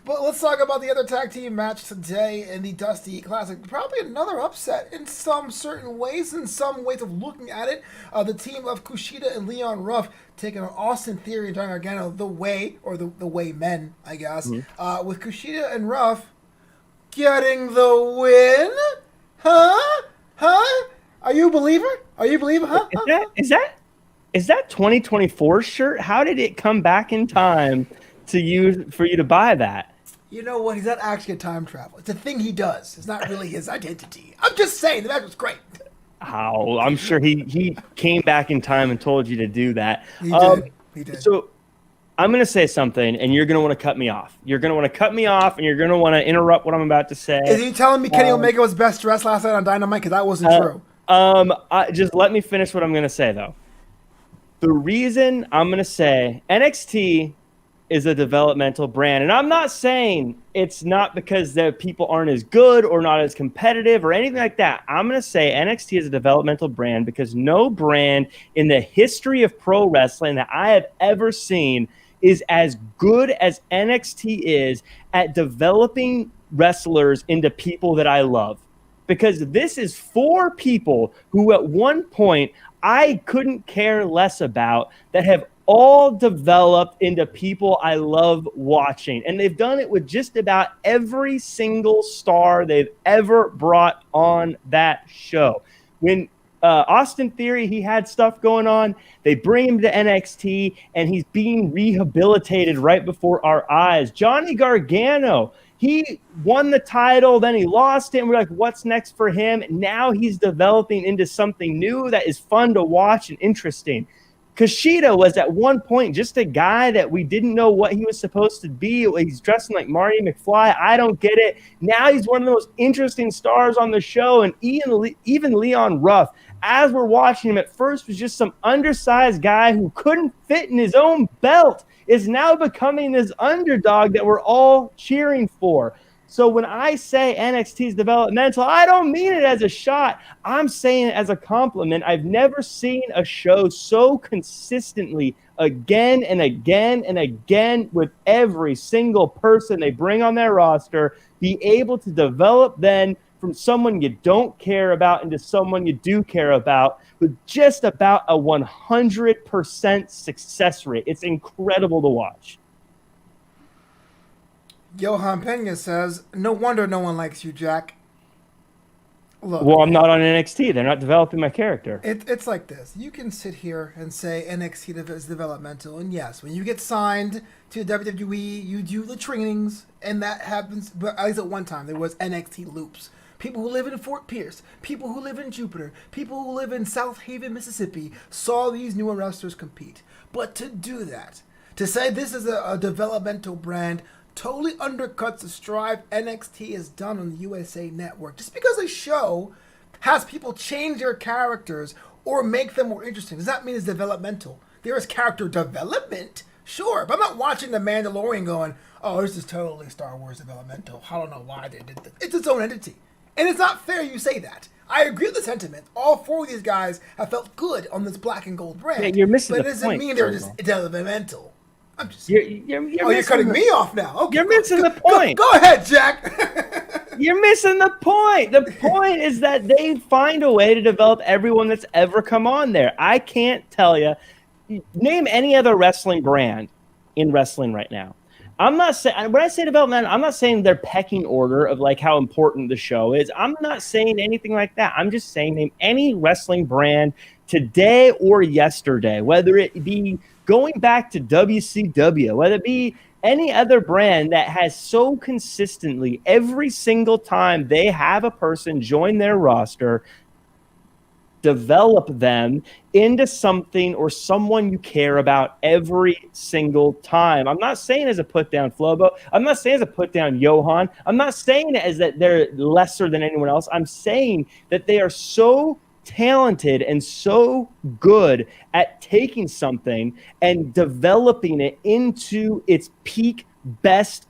Speaker 1: But let's talk about the other tag team match today in the Dusty Classic. Probably another upset in some certain ways, in some ways of looking at it. The team of Kushida and Leon Ruff taking on Austin Theory and Johnny Gargano the way men, I guess. Mm-hmm. With Kushida and Ruff getting the win. Huh? Are you a believer? Huh?
Speaker 2: Is that 2024 shirt? How did it come back in time for you to buy that?
Speaker 1: You know what? He's not actually a time traveler. It's a thing he does. It's not really his identity. I'm just saying, the match was great.
Speaker 2: How? I'm sure he came back in time and told you to do that.
Speaker 1: He did.
Speaker 2: So I'm going to say something, and you're going to want to cut me off. You're going to want to cut me off, and you're going to want to interrupt what I'm about to say.
Speaker 1: Is he telling me Kenny Omega was best dressed last night on Dynamite? Because that wasn't true.
Speaker 2: Just let me finish what I'm going to say, though. The reason I'm going to say NXT is a developmental brand, and I'm not saying it's not because the people aren't as good or not as competitive or anything like that. I'm going to say NXT is a developmental brand because no brand in the history of pro wrestling that I have ever seen is as good as NXT is at developing wrestlers into people that I love. Because this is 4 people who at one point I couldn't care less about that have all developed into people I love watching. And they've done it with just about every single star they've ever brought on that show. When Austin Theory, he had stuff going on. They bring him to NXT, and he's being rehabilitated right before our eyes. Johnny Gargano, he won the title, then he lost it, and we're like, what's next for him? Now he's developing into something new that is fun to watch and interesting. Kushida was at one point just a guy that we didn't know what he was supposed to be. He's dressing like Marty McFly. I don't get it. Now he's one of the most interesting stars on the show. And even Leon Ruff, as we're watching him at first, was just some undersized guy who couldn't fit in his own belt, is now becoming this underdog that we're all cheering for. So when I say NXT is developmental, I don't mean it as a shot. I'm saying it as a compliment. I've never seen a show so consistently again and again and again with every single person they bring on their roster be able to develop then from someone you don't care about into someone you do care about with just about a 100% success rate. It's incredible to watch.
Speaker 1: Johan Pena says, no wonder no one likes you, Jack. Look,
Speaker 2: well, I'm not on NXT. They're not developing my character.
Speaker 1: It's like this. You can sit here and say NXT is developmental. And yes, when you get signed to WWE, you do the trainings. And that happens. But at least at one time, there was NXT loops. People who live in Fort Pierce, people who live in Jupiter, people who live in South Haven, Mississippi, saw these newer wrestlers compete. But to do that, to say this is a developmental brand, totally undercuts the strive NXT has done on the USA Network. Just because a show has people change their characters or make them more interesting, does that mean it's developmental? There is character development, sure, but I'm not watching The Mandalorian going, oh, this is totally Star Wars developmental. I don't know why they did this. It's its own entity. And it's not fair you say that. I agree with the sentiment. All 4 of these guys have felt good on this black and gold brand.
Speaker 2: Yeah, you're missing the point.
Speaker 1: But it doesn't mean they're just developmental. I'm just
Speaker 2: you're
Speaker 1: cutting me off now. Okay.
Speaker 2: You're missing the point.
Speaker 1: Go ahead, Jack.
Speaker 2: You're missing the point. The point is that they find a way to develop everyone that's ever come on there. I can't tell you. Name any other wrestling brand in wrestling right now. I'm not saying, when I say development, I'm not saying their pecking order of like how important the show is. I'm not saying anything like that. I'm just saying name any wrestling brand today or yesterday, whether it be going back to WCW, whether it be any other brand that has so consistently every single time they have a person join their roster, develop them into something or someone you care about every single time. I'm not saying as a put down Flobo. I'm not saying as a put down Johan. I'm not saying it as that they're lesser than anyone else. I'm saying that they are so talented and so good at taking something and developing it into its peak best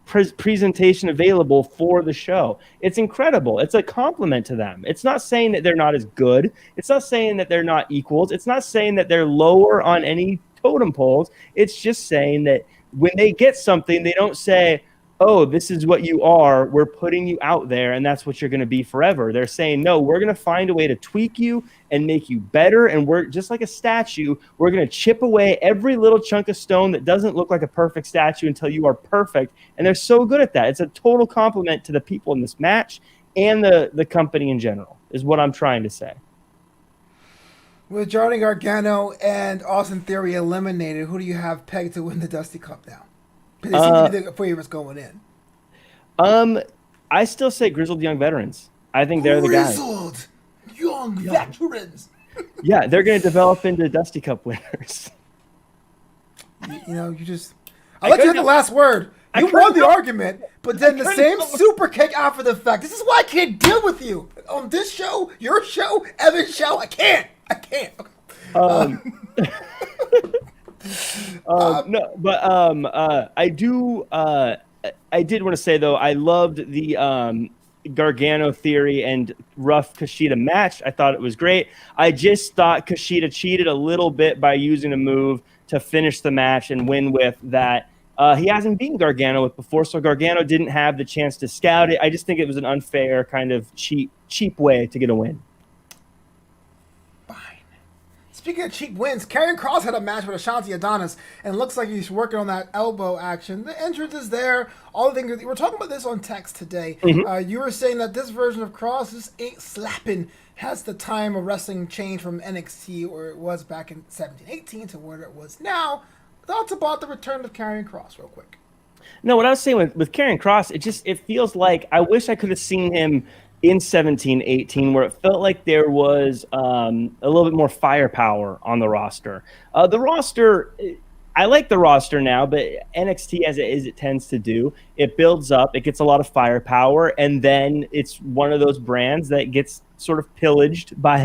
Speaker 2: presentation available for the show. It's incredible. It's a compliment to them. It's not saying that they're not as good. It's not saying that they're not equals. It's not saying that they're lower on any totem poles. It's just saying that when they get something, they don't say, oh, this is what you are. We're putting you out there, and that's what you're going to be forever. They're saying, no, we're going to find a way to tweak you and make you better, and we're just like a statue. We're going to chip away every little chunk of stone that doesn't look like a perfect statue until you are perfect, and they're so good at that. It's a total compliment to the people in this match and the company in general, is what I'm trying to say.
Speaker 1: With Johnny Gargano and Austin Theory eliminated, who do you have pegged to win the Dusty Cup now? They seem to be the favorites going in.
Speaker 2: I still say Grizzled Young Veterans. I think they're the guys.
Speaker 1: Grizzled Young Veterans.
Speaker 2: Yeah, they're going to develop into Dusty Cup winners.
Speaker 1: You just... I let you have the last word. You won the argument, but then the same super kick after the fact. This is why I can't deal with you. On this show, your show, Evan's show, I can't. Okay.
Speaker 2: I did want to say though, I loved the Gargano Theory and Rough Kushida match. I thought it was great. I just thought Kushida cheated a little bit by using a move to finish the match and win with that. He hasn't beaten Gargano with before, so Gargano didn't have the chance to scout it. I just think it was an unfair kind of cheap way to get a win.
Speaker 1: Speaking of cheap wins, Karrion Kross had a match with Ashanti Adonis, and it looks like he's working on that elbow action. The entrance is there. All the things we're talking about this on text today.
Speaker 2: Mm-hmm.
Speaker 1: You were saying that this version of Kross just ain't slapping. Has the time of wrestling changed from NXT, where it was back in 17-18, to where it was now? Thoughts about the return of Karrion Kross, real quick.
Speaker 2: No, what I was saying with Karrion Kross, it feels like I wish I could have seen him in 17-18, where it felt like there was a little bit more firepower on the roster. The roster, I like the roster now, but NXT, as it tends to do, it builds up, it gets a lot of firepower, and then it's one of those brands that gets sort of pillaged by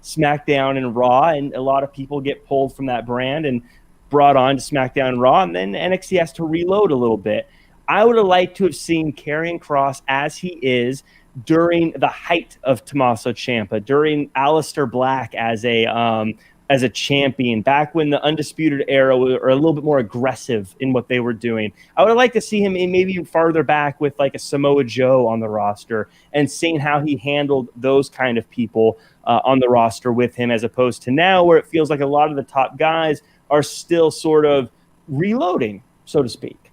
Speaker 2: SmackDown and Raw, and a lot of people get pulled from that brand and brought on to SmackDown and Raw, and then NXT has to reload a little bit. I would have liked to have seen Karrion Kross as he is during the height of Tommaso Ciampa, during Aleister Black as a champion, back when the Undisputed Era were a little bit more aggressive in what they were doing. I would have liked to see him maybe even farther back with like a Samoa Joe on the roster and seeing how he handled those kind of people on the roster with him, as opposed to now where it feels like a lot of the top guys are still sort of reloading, so to speak.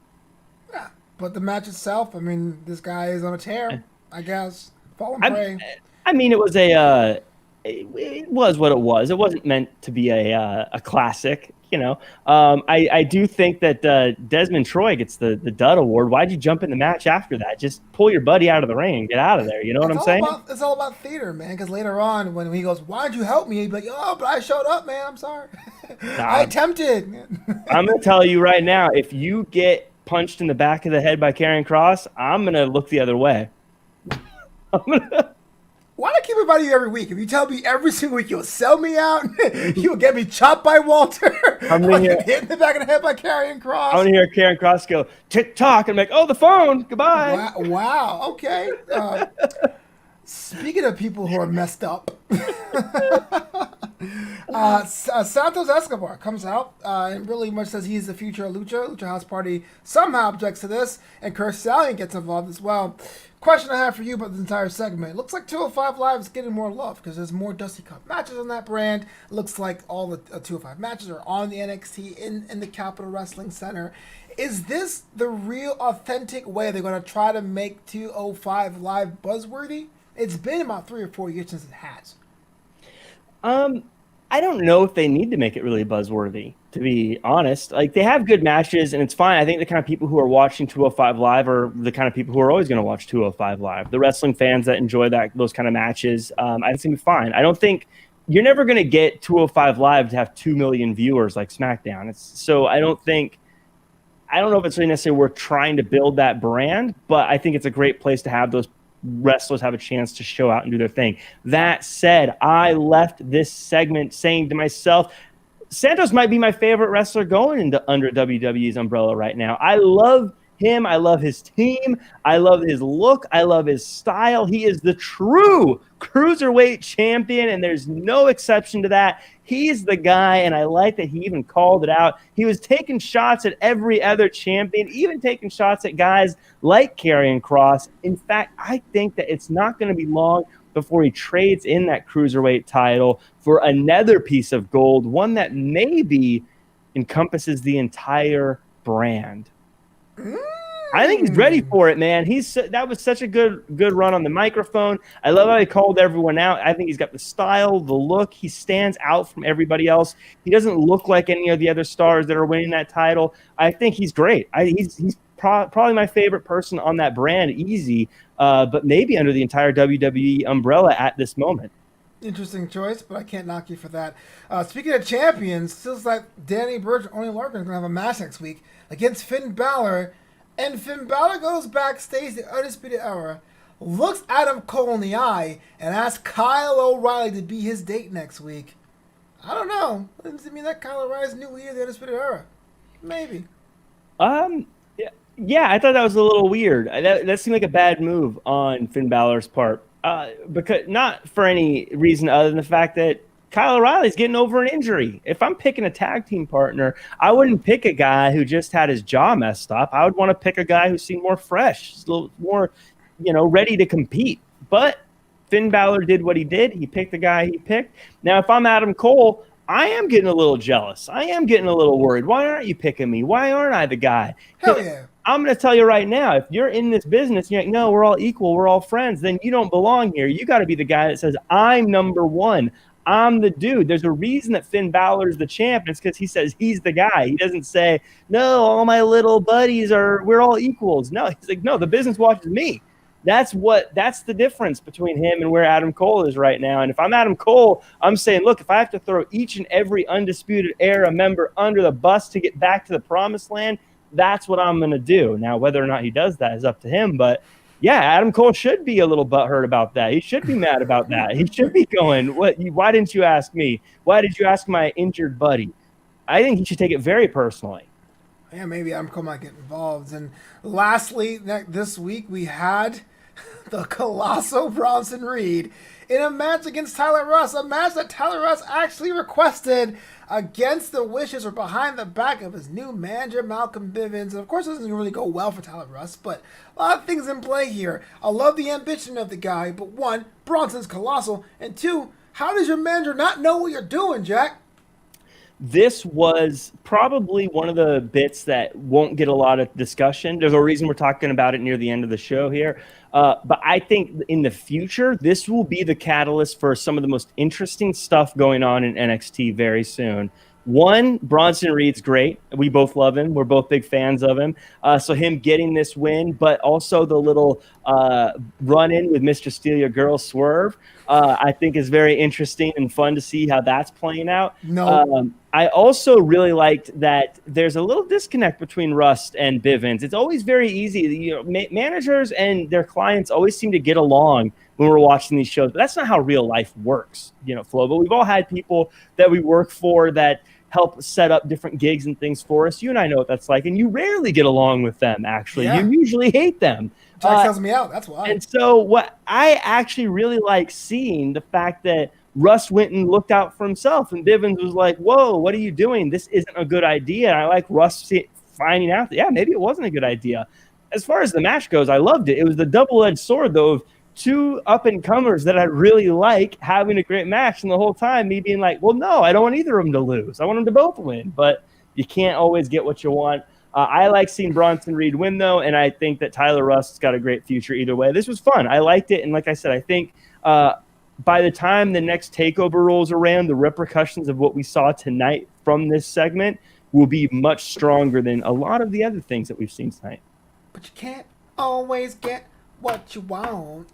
Speaker 1: Yeah, but the match itself, I mean, this guy is on a tear. I guess. Fall and pray.
Speaker 2: I mean, it was it was what it was. It wasn't meant to be a classic, you know. I do think that Desmond Troy gets the Dud Award. Why'd you jump in the match after that? Just pull your buddy out of the ring and get out of there. You know what I'm saying?
Speaker 1: It's all about theater, man. Because later on, when he goes, "Why'd you help me?" He'd be like, "Oh, but I showed up, man. I'm sorry. I attempted."
Speaker 2: I'm gonna tell you right now, if you get punched in the back of the head by Karrion Kross, I'm gonna look the other way.
Speaker 1: Why do I keep inviting you every week? If you tell me every single week you'll sell me out, you'll get me chopped by Walter,
Speaker 2: I'm gonna hear
Speaker 1: hit in the back of the head by Karrion Kross.
Speaker 2: I want to hear Karrion Kross go tick-tock and make, oh, the phone, goodbye.
Speaker 1: Wow. Okay. Speaking of people who are messed up, Santos Escobar comes out and really much says he's the future of Lucha House Party somehow objects to this, and Kurt Stallion gets involved as well. Question I have for you about this entire segment. It looks like 205 Live is getting more love because there's more Dusty Cup matches on that brand. It looks like all the 205 matches are on the NXT in the Capitol Wrestling Center. Is this the real authentic way they're going to try to make 205 Live buzzworthy? It's been about 3 or 4 years since it has.
Speaker 2: I don't know if they need to make it really buzzworthy, to be honest. Like, they have good matches, and it's fine. I think the kind of people who are watching 205 Live are the kind of people who are always going to watch 205 Live. The wrestling fans that enjoy those kind of matches, I think it's going to be fine. I don't think you're never going to get 205 Live to have 2 million viewers like SmackDown. I don't know if it's really necessarily worth trying to build that brand, but I think it's a great place to have those wrestlers have a chance to show out and do their thing. That said, I left this segment saying to myself, Santos might be my favorite wrestler going under WWE's umbrella right now. I love him. I love his team. I love his look. I love his style. He is the true cruiserweight champion, and there's no exception to that. He's the guy, and I like that he even called it out. He was taking shots at every other champion, even taking shots at guys like Karrion Kross. In fact, I think that it's not going to be long before he trades in that cruiserweight title for another piece of gold, one that maybe encompasses the entire brand. I think he's ready for it, man. That was such a good run on the microphone. I love how he called everyone out. I think he's got the style, the look. He stands out from everybody else. He doesn't look like any of the other stars that are winning that title. I think he's great. He's probably my favorite person on that brand, easy, but maybe under the entire WWE umbrella at this moment.
Speaker 1: Interesting choice, but I can't knock you for that. Speaking of champions, feels like Danny Burch and Oney Lorcan are going to have a match next week against Finn Balor. And Finn Balor goes backstage, the Undisputed Era, looks Adam Cole in the eye, and asks Kyle O'Reilly to be his date next week. I don't know. Does it mean that Kyle O'Reilly's new leader of the Undisputed Era? Maybe.
Speaker 2: Yeah, I thought that was a little weird. That seemed like a bad move on Finn Balor's part. Because not for any reason other than the fact that Kyle O'Reilly's getting over an injury. If I'm picking a tag team partner, I wouldn't pick a guy who just had his jaw messed up. I would want to pick a guy who seemed more fresh, a little more, ready to compete. But Finn Balor did what he did. He picked the guy he picked. Now, if I'm Adam Cole, I am getting a little jealous. I am getting a little worried. Why aren't you picking me? Why aren't I the guy?
Speaker 1: Hell yeah.
Speaker 2: I'm going to tell you right now, if you're in this business, you're like, no, we're all equal, we're all friends, then you don't belong here. You got to be the guy that says, I'm number one. I'm the dude. There's a reason that Finn Balor's the champ. It's because he says he's the guy. He doesn't say, no, all my little buddies we're all equals. No, he's like, no, the business watches me. That's the difference between him and where Adam Cole is right now. And if I'm Adam Cole, I'm saying, look, if I have to throw each and every Undisputed Era member under the bus to get back to the promised land, that's what I'm going to do. Now, whether or not he does that is up to him. But yeah, Adam Cole should be a little butthurt about that. He should be mad about that. He should be going, why didn't you ask me? Why did you ask my injured buddy? I think he should take it very personally.
Speaker 1: Yeah, maybe Adam Cole might get involved. And lastly, this week we had the Colossal Bronson Reed in a match against Tyler Russ, a match that Tyler Russ actually requested against the wishes or behind the back of his new manager, Malcolm Bivens. And of course, it doesn't really go well for Tyler Russ, but a lot of things in play here. I love the ambition of the guy, but one, Bronson's colossal, and two, how does your manager not know what you're doing, Jack?
Speaker 2: This was probably one of the bits that won't get a lot of discussion. There's a reason we're talking about it near the end of the show here. But I think in the future, this will be the catalyst for some of the most interesting stuff going on in NXT very soon. One, Bronson Reed's great. We both love him. We're both big fans of him. So him getting this win, but also the little run-in with Mr. Steal Your Girl Swerve, I think is very interesting and fun to see how that's playing out.
Speaker 1: No.
Speaker 2: I also really liked that there's a little disconnect between Rust and Bivens. It's always very easy. Managers and their clients always seem to get along when we're watching these shows, but that's not how real life works, Flo. But we've all had people that we work for that help set up different gigs and things for us. You and I know what that's like, and you rarely get along with them, actually. Yeah. You usually hate them.
Speaker 1: Jack tells me out, that's why.
Speaker 2: And so what I actually really like seeing the fact that Russ went and looked out for himself, and Bivens was like, whoa, what are you doing? This isn't a good idea. And I like Russ finding out that, yeah, maybe it wasn't a good idea. As far as the match goes, I loved it. It was the double-edged sword, though, of two up-and-comers that I really like having a great match, and the whole time me being like, well, no, I don't want either of them to lose. I want them to both win, but you can't always get what you want. I like seeing Bronson Reed win, though, and I think that Tyler Rust's got a great future either way. This was fun. I liked it, and like I said, I think by the time the next takeover rolls around, the repercussions of what we saw tonight from this segment will be much stronger than a lot of the other things that we've seen tonight.
Speaker 1: But you can't always get what you want.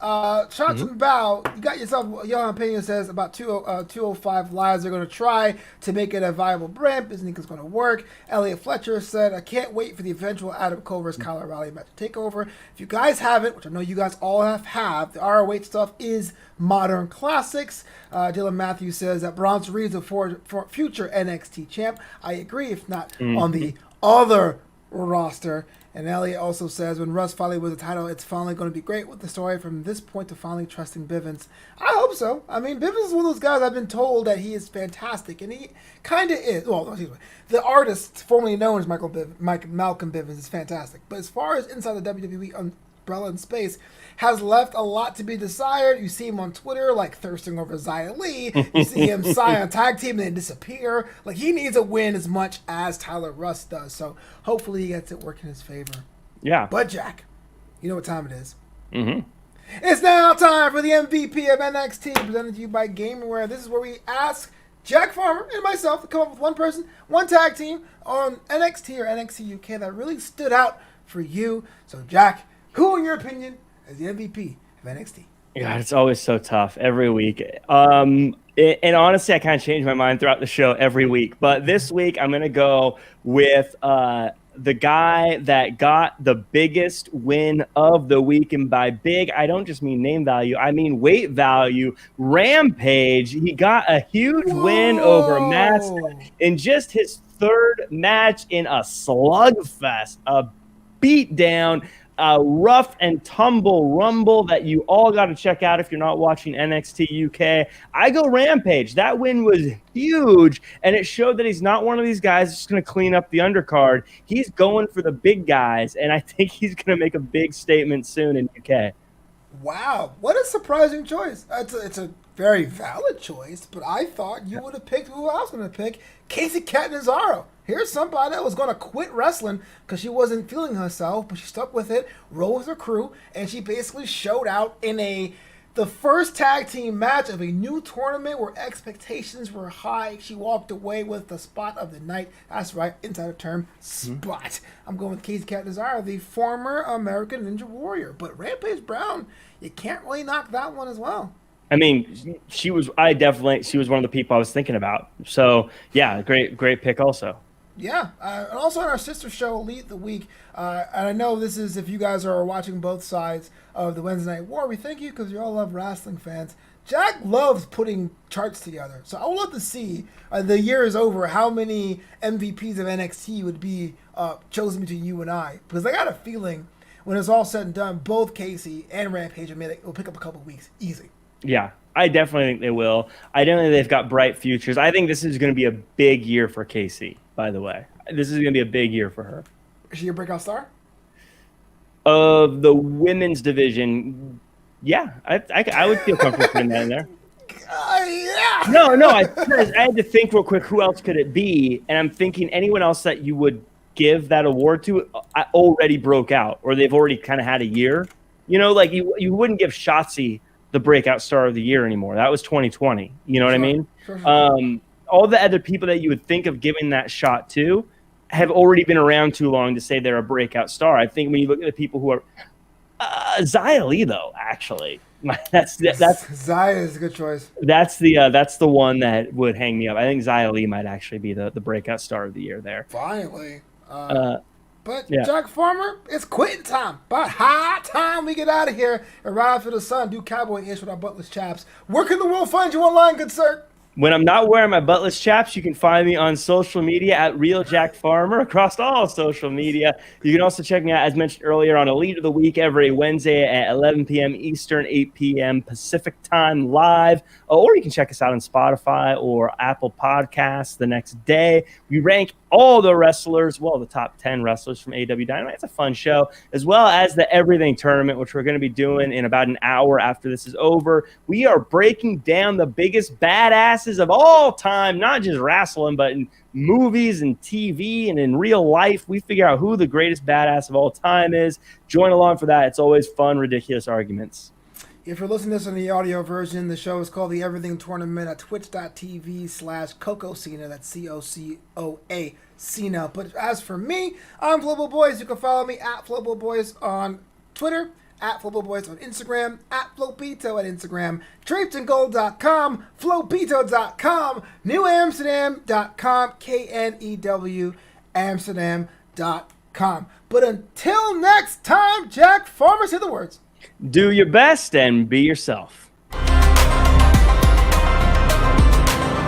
Speaker 1: Shots from Bow, you got yourself, Johan Pena says about 205 lives are going to try to make it a viable brand. Business think it's going to work. Elliot Fletcher said, I can't wait for the eventual Adam Cole vs. Kyle O'Reilly match to take over. If you guys haven't, which I know you guys all have, the ROH stuff is modern classics. Dylan Matthews says that Bronson Reed's a for future NXT champ. I agree, if not on the other roster. And Elliot also says, when Russ finally wins the title, it's finally going to be great with the story from this point to finally trusting Bivens. I hope so. I mean, Bivens is one of those guys I've been told that he is fantastic, and he kind of is. Well, excuse me. The artist formerly known as Malcolm Bivens is fantastic. But as far as inside the WWE umbrella in space, has left a lot to be desired. You see him on Twitter, like, thirsting over Xia Li. You see him sign a tag team and then disappear. Like, he needs a win as much as Tyler Russ does. So, hopefully he gets it working in his favor.
Speaker 2: Yeah.
Speaker 1: But, Jack, you know what time it is.
Speaker 2: Mm-hmm.
Speaker 1: It's now time for the MVP of NXT, presented to you by GamerWare. This is where we ask Jack Farmer and myself to come up with one person, one tag team on NXT or NXT UK that really stood out for you. So, Jack, who, in your opinion, as the MVP of NXT?
Speaker 2: God, it's always so tough every week. And honestly, I kind of change my mind throughout the show every week. But this week, I'm going to go with the guy that got the biggest win of the week. And by big, I don't just mean name value. I mean weight value. Rampage. He got a huge win over Master in just his third match in a slugfest, a beatdown. A rough and tumble rumble that you all got to check out if you're not watching NXT UK. I go Rampage. That win was huge, and it showed that he's not one of these guys just going to clean up the undercard. He's going for the big guys, and I think he's going to make a big statement soon in UK.
Speaker 1: Wow, what a surprising choice. It's a very valid choice, but I thought you would have picked who I was going to pick, Casey Catanzaro. Here's somebody that was going to quit wrestling because she wasn't feeling herself, but she stuck with it, rolled with her crew, and she basically showed out in the first tag team match of a new tournament where expectations were high. She walked away with the spot of the night. That's right, inside the term, spot. Mm-hmm. I'm going with Casey Catanzaro, the former American Ninja Warrior. But Rampage Brown, you can't really knock that one as well.
Speaker 2: I mean, she was one of the people I was thinking about. So, yeah, great pick also.
Speaker 1: Yeah, and also on our sister show, Elite the Week, and I know this is if you guys are watching both sides of the Wednesday Night War, we thank you because you all love wrestling fans. Jack loves putting charts together, so I would love to see, the year is over, how many MVPs of NXT would be chosen between you and I, because I got a feeling when it's all said and done, both Casey and Rampage will pick up a couple weeks, easy.
Speaker 2: Yeah, I definitely think they will. I definitely think they've got bright futures. I think this is going to be a big year for Casey, by the way. This is going to be a big year for her.
Speaker 1: Is she your breakout star?
Speaker 2: Of the women's division, yeah. I would feel comfortable putting that in there.
Speaker 1: Yeah.
Speaker 2: No, I had to think real quick, who else could it be? And I'm thinking anyone else that you would give that award to already broke out, or they've already kind of had a year. You know, like you wouldn't give Shotzi the breakout star of the year anymore. That was 2020. You know what I mean? Sure. All the other people that you would think of giving that shot to have already been around too long to say they're a breakout star. I think when you look at the people who are Xia Li, though, actually, that's
Speaker 1: Xia is a good choice.
Speaker 2: That's the one that would hang me up. I think Xia Li might actually be the breakout star of the year there.
Speaker 1: Finally. But yeah. Jack Farmer, it's quitting time. About high time we get out of here and ride for the sun, do cowboy-ish with our buttless chaps. Where can the world find you online, good sir?
Speaker 2: When I'm not wearing my buttless chaps, you can find me on social media at Real Jack Farmer across all social media. You can also check me out, as mentioned earlier, on Elite of the Week every Wednesday at 11 p.m. Eastern, 8 p.m. Pacific time live. Or you can check us out on Spotify or Apple Podcasts the next day. We rank all the wrestlers, well, the top 10 wrestlers from AEW Dynamite. It's a fun show, as well as the Everything Tournament, which we're going to be doing in about an hour after this is over. We are breaking down the biggest badasses of all time, not just wrestling, but in movies and TV and in real life. We figure out who the greatest badass of all time is. Join along for that. It's always fun, ridiculous arguments.
Speaker 1: If you're listening to this in the audio version, the show is called The Everything Tournament at twitch.tv/CocoCena. That's COCOA Cena. But as for me, I'm Flobo Boyce. You can follow me at Flobo Boyce on Twitter, at Flobo Boyce on Instagram, at Flobito at Instagram, drapedandgold.com, flobito.com, newamsterdam.com, KNEW Amsterdam.com. But until next time, Jack Farmer, say the words.
Speaker 2: Do your best and be yourself.